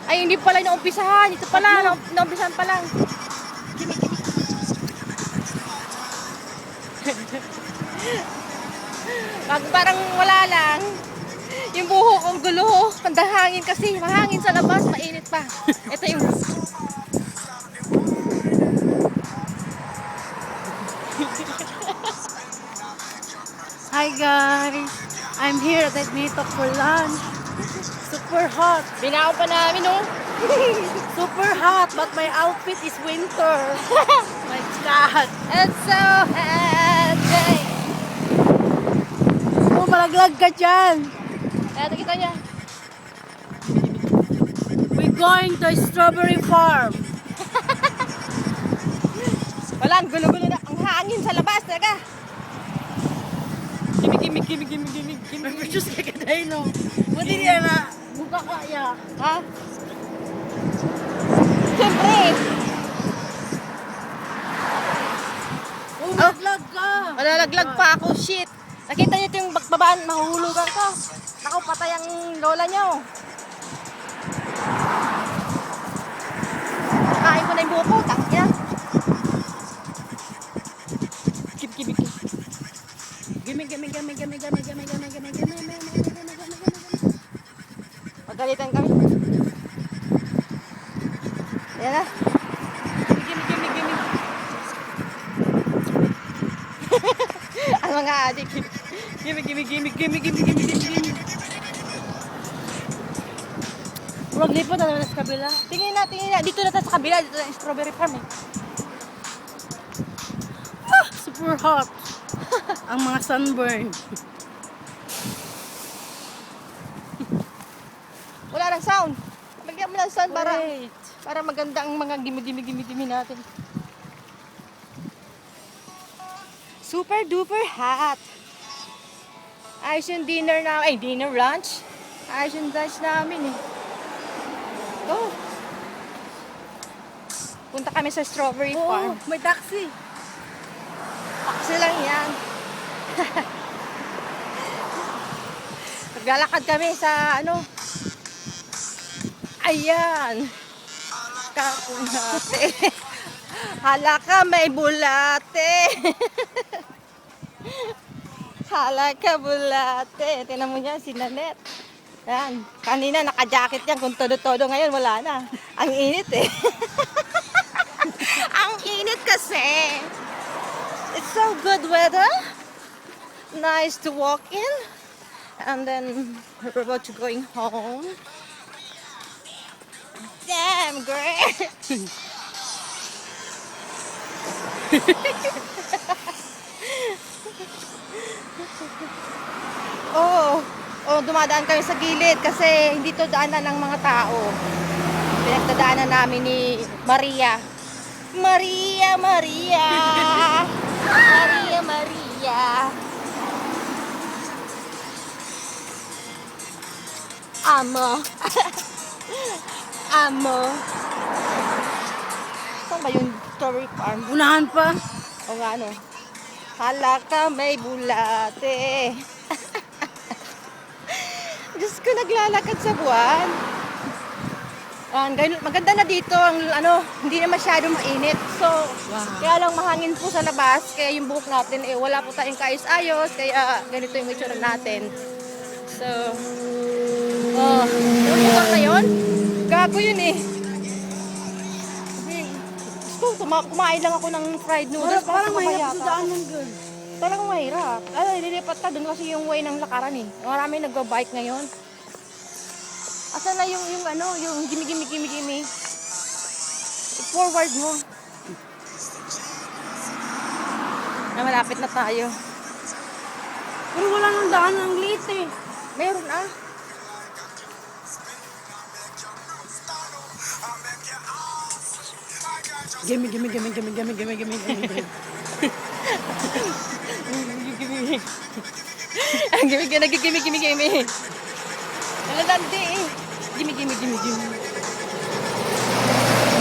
Ay, hindi pala naumpisahan. Ito pala, naumpisahan pa lang. Parang wala lang. Yung buho kong gulo. Pandahangin kasi. Mahangin sa labas, mainit pa. Ito yung... Hi guys, I'm here at Admito for lunch. Super hot. Binao pa namin, no? Super hot, but my outfit is winter. My God. It's so hot. Oh, malaglag ka dyan. Eto, kita niya. We're going to a strawberry farm. Wala, ang gulo-gulo na. Ang hangin sa labas, talaga. May precious ka kadahin, no? Pwede niya na, buka ka ya. Ha? Siyempre. Oh, malaglag ka. Malalaglag pa ako, shit. Nakita niyo ito yung babaan, mahuhulugan ko. Ako, patay ang lola niyo. Kain ko na yung buho ko, takya. Gimme. Magalitan kami. Ayan na. Gimme. Ang mga adik. Gimme. Maglipat na naman sa kabila. Tingin na. Dito na tayo sa kabila. Dito na yung strawberry farm eh. Super hot. Ang mga sunburn. Wala nang sound. Magyan mo ng sound Wait. para maganda ang mga gimi natin. Super duper hot. Ayos yung dinner na, dinner lunch. Ayos yung lunch namin eh. Go. Punta kami sa strawberry farm. Oh, may taxi. Taxi lang yan. Naglalakad kami sa ayan. Kakunate. Hala ka may bulate. Hala ka bulate. Tingnan mo niya si Nanette. Yan. Kanina naka-jacket yan. Kung todo-todo ngayon wala na. Ang init eh. Ang init kasi. It's so good weather. Nice to walk in. And then we're about to going home. Damn, great. Dumadaan kami sa gilid kasi hindi to daanan ng mga tao. Pinagdadaanan namin ni Maria. Maria. Amo. Saan ba yung strawberry farm? Unahan pa. O nga Hala ka may bulate. Diyos ko, naglalakad sa buwan. Maganda na dito ang hindi na masyadong mainit. So, kaya lang mahangin po sa labas. Kaya yung buhok natin wala po tayong kaayos-ayos. Kaya ganito yung itsura natin. So, yung buhok na yun, gago yun eh. Gusto, kumain lang ako ng fried noodles. Parang mahirap sa daanan girl. Talagang mahirap. Lilipat ka doon kasi yung way ng lakaran eh. Marami nagba-bike ngayon. Asan na yung gimme. I-forward mo. Malapit na tayo. Pero wala nang daan ng liit eh. Meron Gimme. Gimme. Nalalandi eh. Gimme.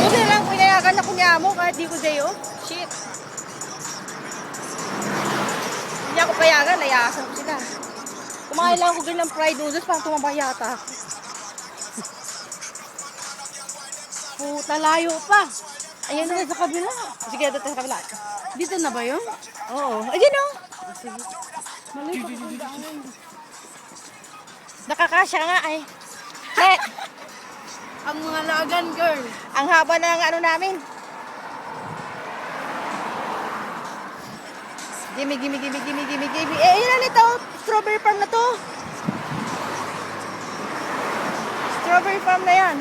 Buti na lang pinayagan ako niya mo kahit di ko dayo. Shit. Hindi ako payagan, layasan ko sila. Kumain lang ako ganun ng fried noodles para tumaba yata. Puta, layo pa. Ayan na. Sa kabila. Sige, dito sa kabila. Dito na ba yun? Oo. Ayan o. Mali pa kung daanan. Nakakasya nga eh. Ne, Ang mga lagan, girl. ang haba ng ano namin. Gimme, gimme, gimme, gimme, gimme, gimme. Eh, yun na nito. Strawberry farm na to. Strawberry farm na yan.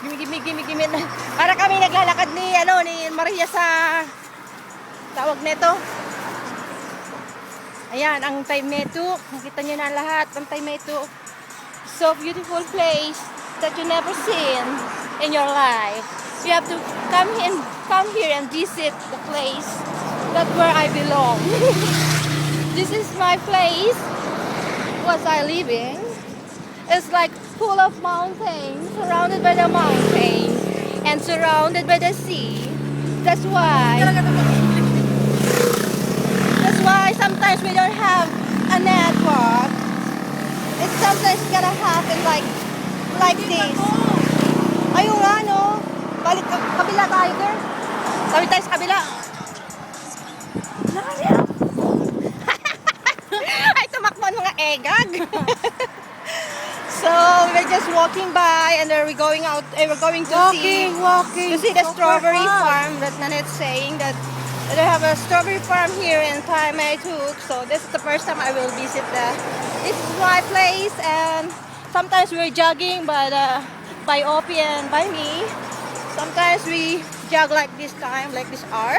Gimme, gimme, gimme, gimme. Para kami naglalakad ni, ni Maria sa tawag nito. Ayan, ang Taymetu. Nakita niyo na lahat ng Taymetu. So beautiful place that you never seen in your life. You have to come here and visit the place. That's where I belong. This is my place. Was I living? It's like full of mountains, surrounded by the mountains, and surrounded by the sea. That's why. That's why sometimes we don't have a network. It's sometimes gonna happen like this. Ayun nga, no? Balik kabila tayo, girl. Sabi tayo sa kabila. Ay, tumakbo ang mga egag. So, we're just walking by and we're going out, we're going to Walking. see the So strawberry far. farm that Nanette's saying that they have a strawberry farm here in Taymetuk. So this is the first time I will visit this is my place, and sometimes we're jogging by Opie and by me. Sometimes we jog like this time, like this hour.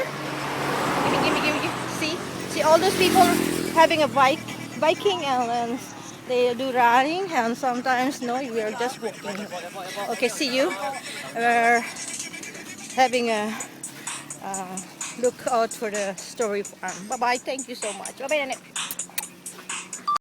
Gimme. See all those people having a biking and they do running, and sometimes no, we are just walking. Okay, see you. We're having a look out for the strawberry farm. Bye bye. Thank you so much. Bye bye, Nanette.